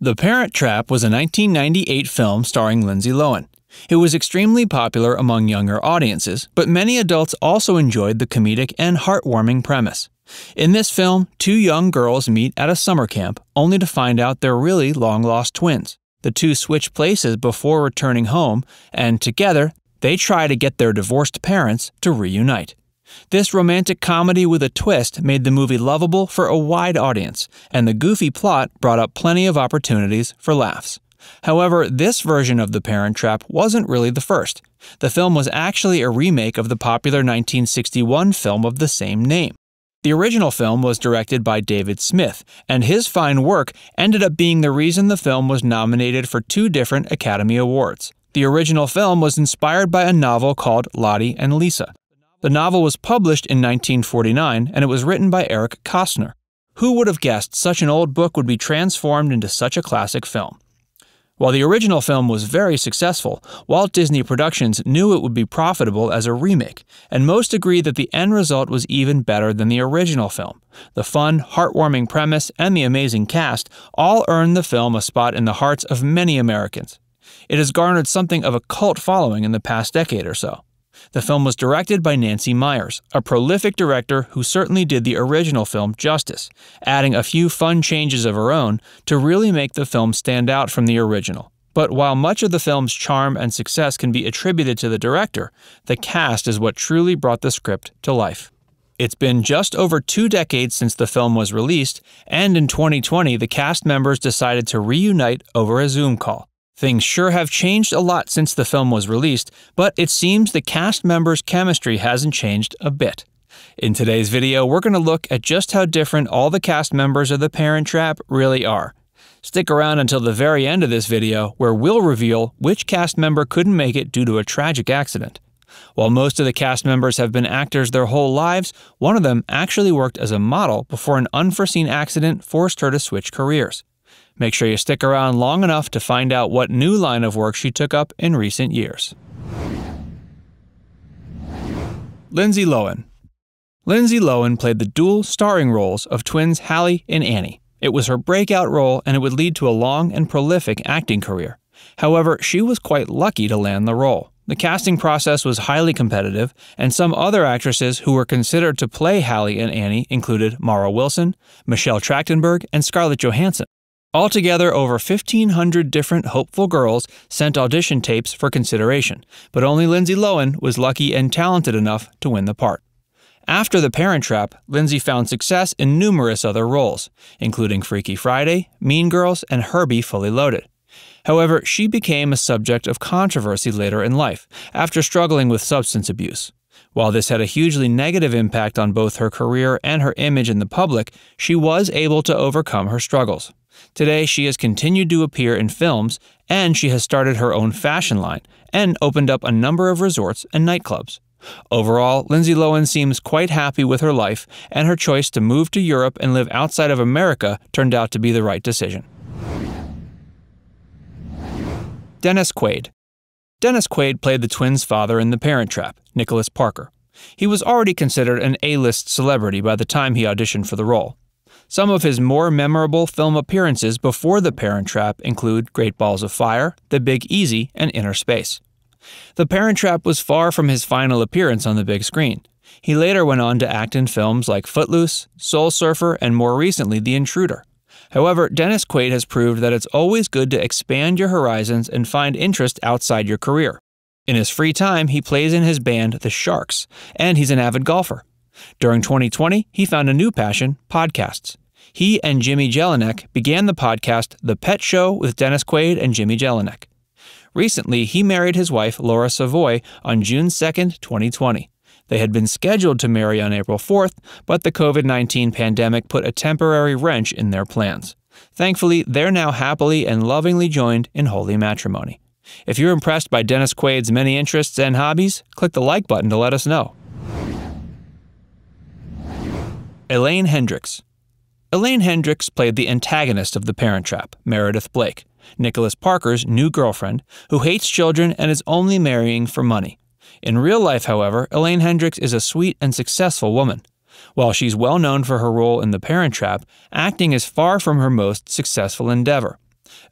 The Parent Trap was a 1998 film starring Lindsay Lohan. It was extremely popular among younger audiences, but many adults also enjoyed the comedic and heartwarming premise. In this film, two young girls meet at a summer camp, only to find out they're really long-lost twins. The two switch places before returning home, and together, they try to get their divorced parents to reunite. This romantic comedy with a twist made the movie lovable for a wide audience, and the goofy plot brought up plenty of opportunities for laughs. However, this version of The Parent Trap wasn't really the first. The film was actually a remake of the popular 1961 film of the same name. The original film was directed by David Smith, and his fine work ended up being the reason the film was nominated for 2 different Academy Awards. The original film was inspired by a novel called Lottie and Lisa. The novel was published in 1949, and it was written by Eric Kostner. Who would have guessed such an old book would be transformed into such a classic film? While the original film was very successful, Walt Disney Productions knew it would be profitable as a remake, and most agree that the end result was even better than the original film. The fun, heartwarming premise and the amazing cast all earned the film a spot in the hearts of many Americans. It has garnered something of a cult following in the past decade or so. The film was directed by Nancy Meyers, a prolific director who certainly did the original film justice, adding a few fun changes of her own to really make the film stand out from the original. But while much of the film's charm and success can be attributed to the director, the cast is what truly brought the script to life. It's been just over 2 decades since the film was released, and in 2020 the cast members decided to reunite over a Zoom call. Things sure have changed a lot since the film was released, but it seems the cast members' chemistry hasn't changed a bit. In today's video, we're going to look at just how different all the cast members of The Parent Trap really are. Stick around until the very end of this video, where we'll reveal which cast member couldn't make it due to a tragic accident. While most of the cast members have been actors their whole lives, one of them actually worked as a model before an unforeseen accident forced her to switch careers. Make sure you stick around long enough to find out what new line of work she took up in recent years. Lindsay Lohan. Lindsay Lohan played the dual starring roles of twins Hallie and Annie. It was her breakout role, and it would lead to a long and prolific acting career. However, she was quite lucky to land the role. The casting process was highly competitive, and some other actresses who were considered to play Hallie and Annie included Mara Wilson, Michelle Trachtenberg, and Scarlett Johansson. Altogether, over 1,500 different hopeful girls sent audition tapes for consideration, but only Lindsay Lohan was lucky and talented enough to win the part. After The Parent Trap, Lindsay found success in numerous other roles, including Freaky Friday, Mean Girls, and Herbie Fully Loaded. However, she became a subject of controversy later in life, after struggling with substance abuse. While this had a hugely negative impact on both her career and her image in the public, she was able to overcome her struggles. Today, she has continued to appear in films, and she has started her own fashion line and opened up a number of resorts and nightclubs. Overall, Lindsay Lohan seems quite happy with her life, and her choice to move to Europe and live outside of America turned out to be the right decision. Dennis Quaid. Dennis Quaid played the twins' father in The Parent Trap, Nicholas Parker. He was already considered an A-list celebrity by the time he auditioned for the role. Some of his more memorable film appearances before The Parent Trap include Great Balls of Fire, The Big Easy, and Inner Space. The Parent Trap was far from his final appearance on the big screen. He later went on to act in films like Footloose, Soul Surfer, and more recently The Intruder. However, Dennis Quaid has proved that it's always good to expand your horizons and find interest outside your career. In his free time, he plays in his band The Sharks, and he's an avid golfer. During 2020, he found a new passion, podcasts. He and Jimmy Jelinek began the podcast The Pet Show with Dennis Quaid and Jimmy Jelinek. Recently, he married his wife, Laura Savoy, on June 2, 2020. They had been scheduled to marry on April 4th, but the COVID-19 pandemic put a temporary wrench in their plans. Thankfully, they're now happily and lovingly joined in holy matrimony. If you're impressed by Dennis Quaid's many interests and hobbies, click the like button to let us know. Elaine Hendricks. Elaine Hendricks played the antagonist of The Parent Trap, Meredith Blake, Nicholas Parker's new girlfriend, who hates children and is only marrying for money. In real life, however, Elaine Hendricks is a sweet and successful woman. While she's well known for her role in The Parent Trap, acting is far from her most successful endeavor.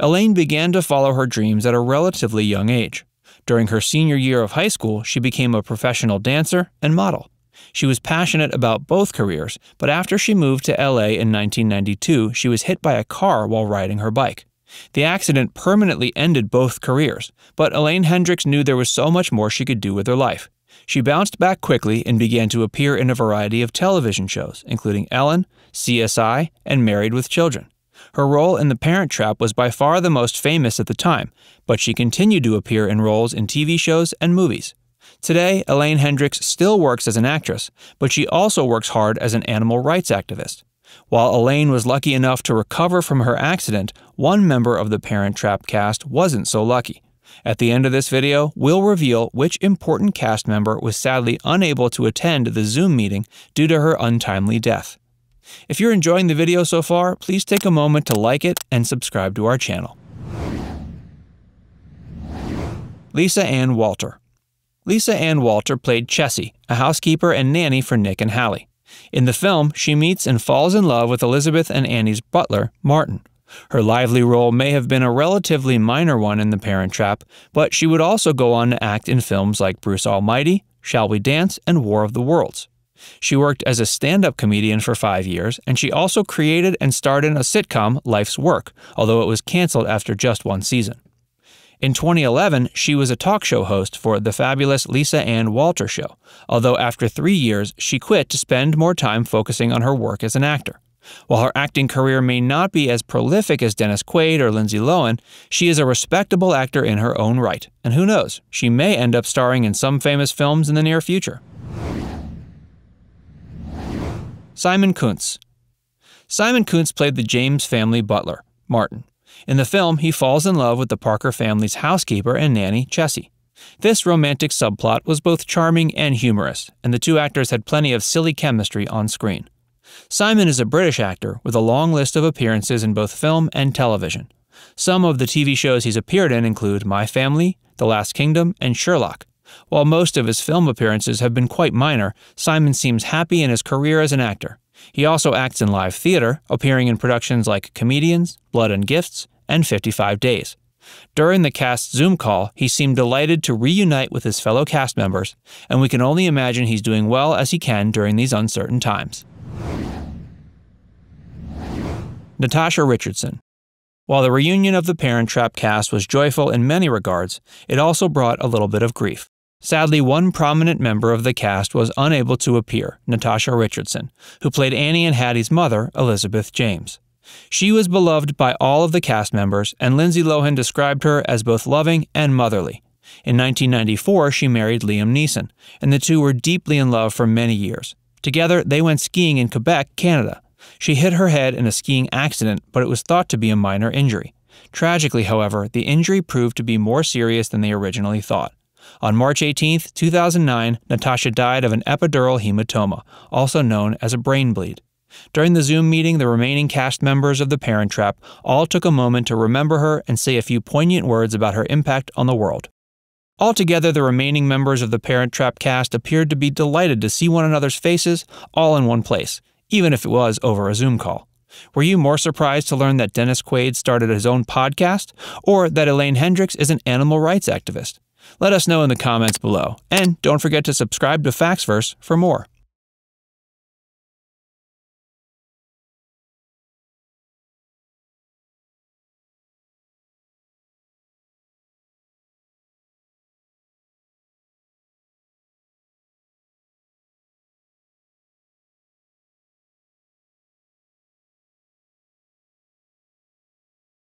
Elaine began to follow her dreams at a relatively young age. During her senior year of high school, she became a professional dancer and model. She was passionate about both careers, but after she moved to LA in 1992, she was hit by a car while riding her bike. The accident permanently ended both careers, but Elaine Hendricks knew there was so much more she could do with her life. She bounced back quickly and began to appear in a variety of television shows, including Ellen, CSI, and Married with Children. Her role in The Parent Trap was by far the most famous at the time, but she continued to appear in roles in TV shows and movies. Today, Elaine Hendricks still works as an actress, but she also works hard as an animal rights activist. While Elaine was lucky enough to recover from her accident, one member of the Parent Trap cast wasn't so lucky. At the end of this video, we'll reveal which important cast member was sadly unable to attend the Zoom meeting due to her untimely death. If you're enjoying the video so far, please take a moment to like it and subscribe to our channel. Lisa Ann Walter. Lisa Ann Walter played Chessie, a housekeeper and nanny for Nick and Hallie. In the film, she meets and falls in love with Elizabeth and Annie's butler, Martin. Her lively role may have been a relatively minor one in The Parent Trap, but she would also go on to act in films like Bruce Almighty, Shall We Dance, and War of the Worlds. She worked as a stand-up comedian for 5 years, and she also created and starred in a sitcom, Life's Work, although it was canceled after just one season. In 2011, she was a talk show host for The Fabulous Lisa Ann Walter Show, although after 3 years, she quit to spend more time focusing on her work as an actor. While her acting career may not be as prolific as Dennis Quaid or Lindsay Lohan, she is a respectable actor in her own right, and who knows, she may end up starring in some famous films in the near future. Simon Kuntz. Simon Kuntz played the James family butler, Martin. In the film, he falls in love with the Parker family's housekeeper and nanny, Chessie. This romantic subplot was both charming and humorous, and the two actors had plenty of silly chemistry on screen. Simon is a British actor with a long list of appearances in both film and television. Some of the TV shows he's appeared in include My Family, The Last Kingdom, and Sherlock. While most of his film appearances have been quite minor, Simon seems happy in his career as an actor. He also acts in live theater, appearing in productions like Comedians, Blood and Gifts, and 55 Days. During the cast's Zoom call, he seemed delighted to reunite with his fellow cast members, and we can only imagine he's doing well as he can during these uncertain times. Natasha Richardson. While the reunion of the Parent Trap cast was joyful in many regards, it also brought a little bit of grief. Sadly, one prominent member of the cast was unable to appear, Natasha Richardson, who played Annie and Hattie's mother, Elizabeth James. She was beloved by all of the cast members, and Lindsay Lohan described her as both loving and motherly. In 1994, she married Liam Neeson, and the two were deeply in love for many years. Together, they went skiing in Quebec, Canada. She hit her head in a skiing accident, but it was thought to be a minor injury. Tragically, however, the injury proved to be more serious than they originally thought. On March 18, 2009, Natasha died of an epidural hematoma, also known as a brain bleed. During the Zoom meeting, the remaining cast members of The Parent Trap all took a moment to remember her and say a few poignant words about her impact on the world. Altogether, the remaining members of the Parent Trap cast appeared to be delighted to see one another's faces all in one place, even if it was over a Zoom call. Were you more surprised to learn that Dennis Quaid started his own podcast, or that Elaine Hendricks is an animal rights activist? Let us know in the comments below, and don't forget to subscribe to FactsVerse for more.